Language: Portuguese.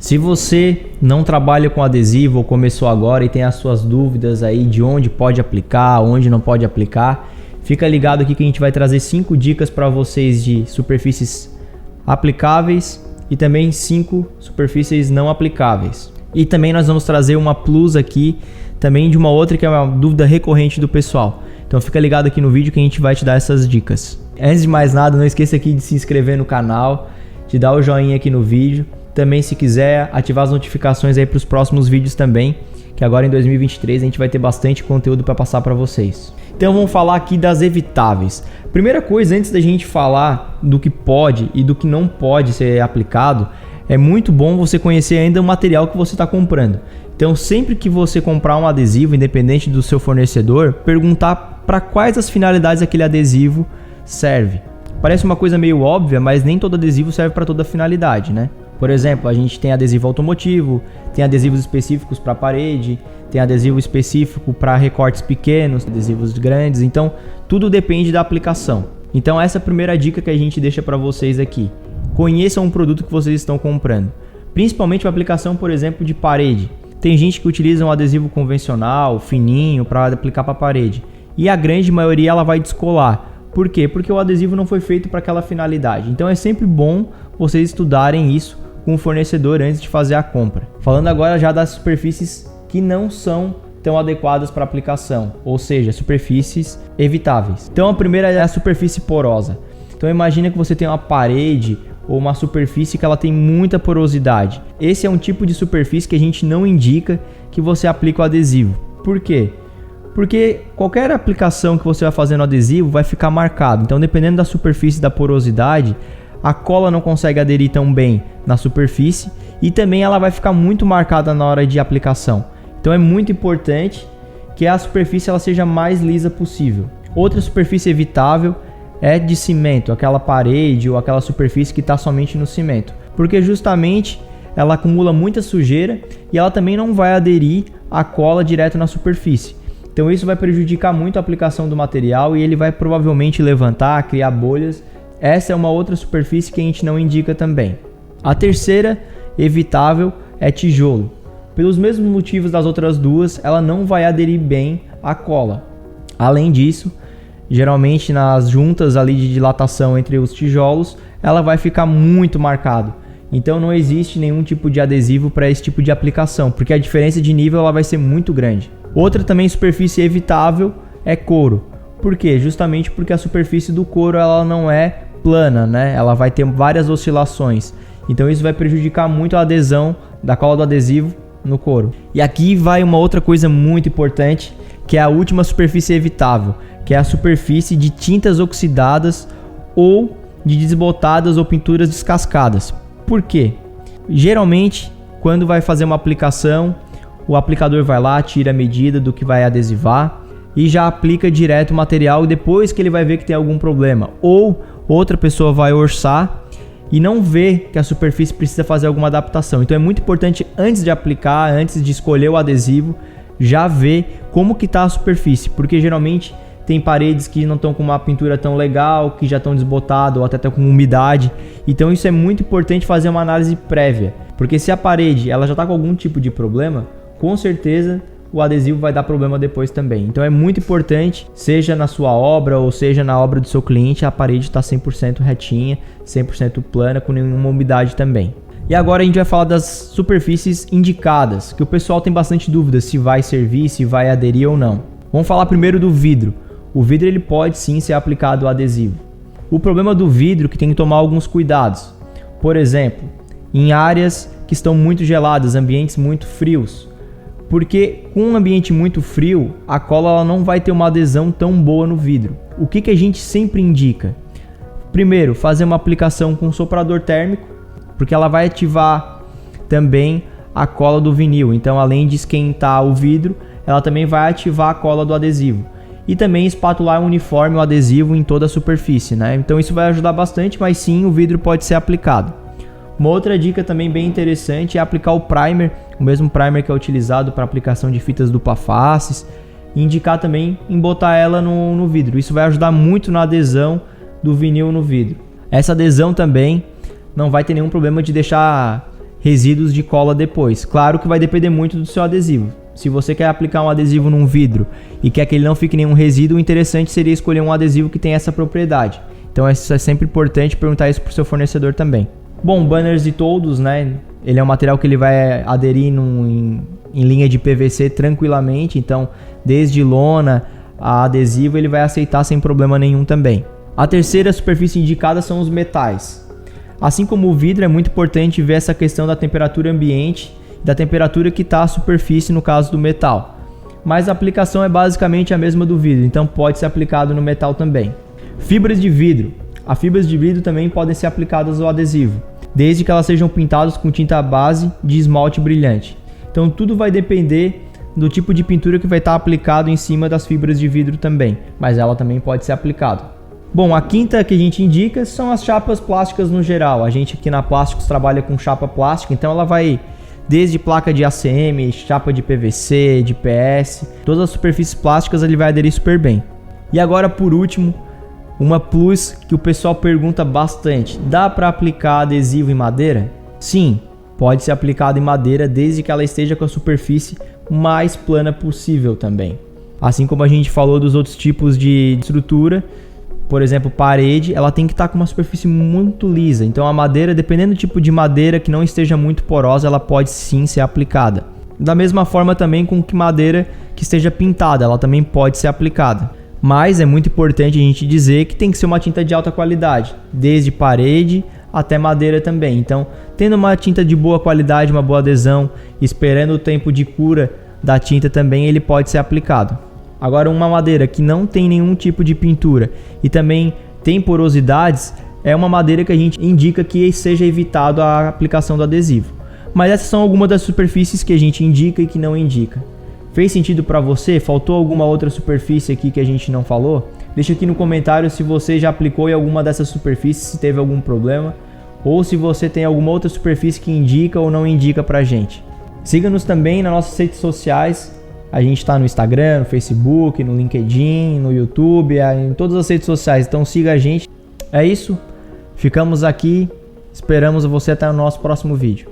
Se você não trabalha com adesivo ou começou agora e tem as suas dúvidas aí de onde pode aplicar, onde não pode aplicar, fica ligado aqui que a gente vai trazer 5 dicas para vocês de superfícies aplicáveis e também 5 superfícies não aplicáveis. E também nós vamos trazer uma plus aqui também de uma outra que é uma dúvida recorrente do pessoal. Então fica ligado aqui no vídeo que a gente vai te dar essas dicas. Antes de mais nada, não esqueça aqui de se inscrever no canal, de dar o joinha aqui no vídeo. Também, se quiser, ativar as notificações aí para os próximos vídeos também, que agora em 2023 a gente vai ter bastante conteúdo para passar para vocês. Então vamos falar aqui das evitáveis. Primeira coisa, antes da gente falar do que pode e do que não pode ser aplicado, é muito bom você conhecer ainda o material que você está comprando. Então sempre que você comprar um adesivo, independente do seu fornecedor, perguntar para quais as finalidades aquele adesivo serve. Parece uma coisa meio óbvia, mas nem todo adesivo serve para toda finalidade, né? Por exemplo, a gente tem adesivo automotivo, tem adesivos específicos para parede, tem adesivo específico para recortes pequenos, adesivos grandes, então tudo depende da aplicação. Então essa é a primeira dica que a gente deixa para vocês aqui. Conheçam o produto que vocês estão comprando, principalmente para aplicação, por exemplo, de parede. Tem gente que utiliza um adesivo convencional, fininho, para aplicar para a parede, e a grande maioria ela vai descolar. Por quê? Porque o adesivo não foi feito para aquela finalidade. Então é sempre bom vocês estudarem isso com o fornecedor antes de fazer a compra. Falando agora já das superfícies que não são tão adequadas para aplicação, ou seja, superfícies evitáveis. Então a primeira é a superfície porosa. Então imagina que você tem uma parede ou uma superfície que ela tem muita porosidade. Esse é um tipo de superfície que a gente não indica que você aplique o adesivo. Por quê? Porque qualquer aplicação que você vai fazer no adesivo vai ficar marcado. Então dependendo da superfície, da porosidade, a cola não consegue aderir tão bem na superfície e também ela vai ficar muito marcada na hora de aplicação. Então é muito importante que a superfície ela seja mais lisa possível. Outra superfície evitável é de cimento, aquela parede ou aquela superfície que está somente no cimento, porque justamente ela acumula muita sujeira e ela também não vai aderir a cola direto na superfície. Então isso vai prejudicar muito a aplicação do material e ele vai provavelmente levantar, criar bolhas. Essa é uma outra superfície que a gente não indica também. A terceira evitável é tijolo. Pelos mesmos motivos das outras duas, ela não vai aderir bem à cola. Além disso, geralmente nas juntas ali de dilatação entre os tijolos, ela vai ficar muito marcado. Então não existe nenhum tipo de adesivo para esse tipo de aplicação, porque a diferença de nível ela vai ser muito grande. Outra também superfície evitável é couro. Por quê? Justamente porque a superfície do couro ela não é plana, né? Ela vai ter várias oscilações. Então isso vai prejudicar muito a adesão da cola do adesivo no couro. E aqui vai uma outra coisa muito importante, que é a última superfície evitável, que é a superfície de tintas oxidadas ou de desbotadas ou pinturas descascadas. Por quê? Geralmente, quando vai fazer uma aplicação, o aplicador vai lá, tira a medida do que vai adesivar e já aplica direto o material depois que ele vai ver que tem algum problema. Ou outra pessoa vai orçar e não vê que a superfície precisa fazer alguma adaptação. Então é muito importante antes de aplicar, antes de escolher o adesivo, já ver como que está a superfície, porque geralmente tem paredes que não estão com uma pintura tão legal, que já estão desbotadas ou até estão com umidade. Então isso é muito importante fazer uma análise prévia, porque se a parede ela já está com algum tipo de problema, com certeza o adesivo vai dar problema depois também. Então é muito importante, seja na sua obra ou seja na obra do seu cliente, a parede está 100% retinha, 100% plana, com nenhuma umidade também. E agora a gente vai falar das superfícies indicadas, que o pessoal tem bastante dúvida se vai servir, se vai aderir ou não. Vamos falar primeiro do vidro. O vidro ele pode sim ser aplicado o adesivo. O problema do vidro é que tem que tomar alguns cuidados. Por exemplo, em áreas que estão muito geladas, ambientes muito frios. Porque com um ambiente muito frio, a cola ela não vai ter uma adesão tão boa no vidro. O que a gente sempre indica? Primeiro, fazer uma aplicação com soprador térmico, porque ela vai ativar também a cola do vinil. Então, além de esquentar o vidro, ela também vai ativar a cola do adesivo. E também espatular uniforme o adesivo em toda a superfície, né? Então isso vai ajudar bastante, mas sim, o vidro pode ser aplicado. Uma outra dica também bem interessante é aplicar o primer, o mesmo primer que é utilizado para aplicação de fitas dupla faces, e indicar também em botar ela no vidro. Isso vai ajudar muito na adesão do vinil no vidro. Essa adesão também não vai ter nenhum problema de deixar resíduos de cola depois. Claro que vai depender muito do seu adesivo. Se você quer aplicar um adesivo num vidro e quer que ele não fique nenhum resíduo, o interessante seria escolher um adesivo que tenha essa propriedade. Então isso é sempre importante perguntar isso para o seu fornecedor também. Bom, banners de todos, né? Ele é um material que ele vai aderir em linha de PVC tranquilamente, então desde lona a adesivo ele vai aceitar sem problema nenhum também. A terceira superfície indicada são os metais. Assim como o vidro, é muito importante ver essa questão da temperatura ambiente, da temperatura que está a superfície no caso do metal. Mas a aplicação é basicamente a mesma do vidro, então pode ser aplicado no metal também. Fibras de vidro. As fibras de vidro também podem ser aplicadas ao adesivo, desde que elas sejam pintadas com tinta base de esmalte brilhante. Então tudo vai depender do tipo de pintura que vai estar aplicado em cima das fibras de vidro também, mas ela também pode ser aplicada. Bom, a quinta que a gente indica são as chapas plásticas no geral. A gente aqui na Plásticos trabalha com chapa plástica, então ela vai desde placa de ACM, chapa de PVC, de PS, todas as superfícies plásticas ele vai aderir super bem. E agora por último, uma plus que o pessoal pergunta bastante: dá para aplicar adesivo em madeira? Sim, pode ser aplicado em madeira desde que ela esteja com a superfície mais plana possível também. Assim como a gente falou dos outros tipos de estrutura, por exemplo, parede, ela tem que estar com uma superfície muito lisa. Então a madeira, dependendo do tipo de madeira que não esteja muito porosa, ela pode sim ser aplicada. Da mesma forma também com que madeira que esteja pintada, ela também pode ser aplicada. Mas é muito importante a gente dizer que tem que ser uma tinta de alta qualidade, desde parede até madeira também. Então, tendo uma tinta de boa qualidade, uma boa adesão, esperando o tempo de cura da tinta também, ele pode ser aplicado. Agora, uma madeira que não tem nenhum tipo de pintura e também tem porosidades, é uma madeira que a gente indica que seja evitado a aplicação do adesivo. Mas essas são algumas das superfícies que a gente indica e que não indica. Fez sentido para você? Faltou alguma outra superfície aqui que a gente não falou? Deixa aqui no comentário se você já aplicou em alguma dessas superfícies, se teve algum problema, ou se você tem alguma outra superfície que indica ou não indica pra gente. Siga-nos também nas nossas redes sociais. A gente está no Instagram, no Facebook, no LinkedIn, no YouTube, em todas as redes sociais. Então siga a gente. É isso. Ficamos aqui. Esperamos você até o nosso próximo vídeo.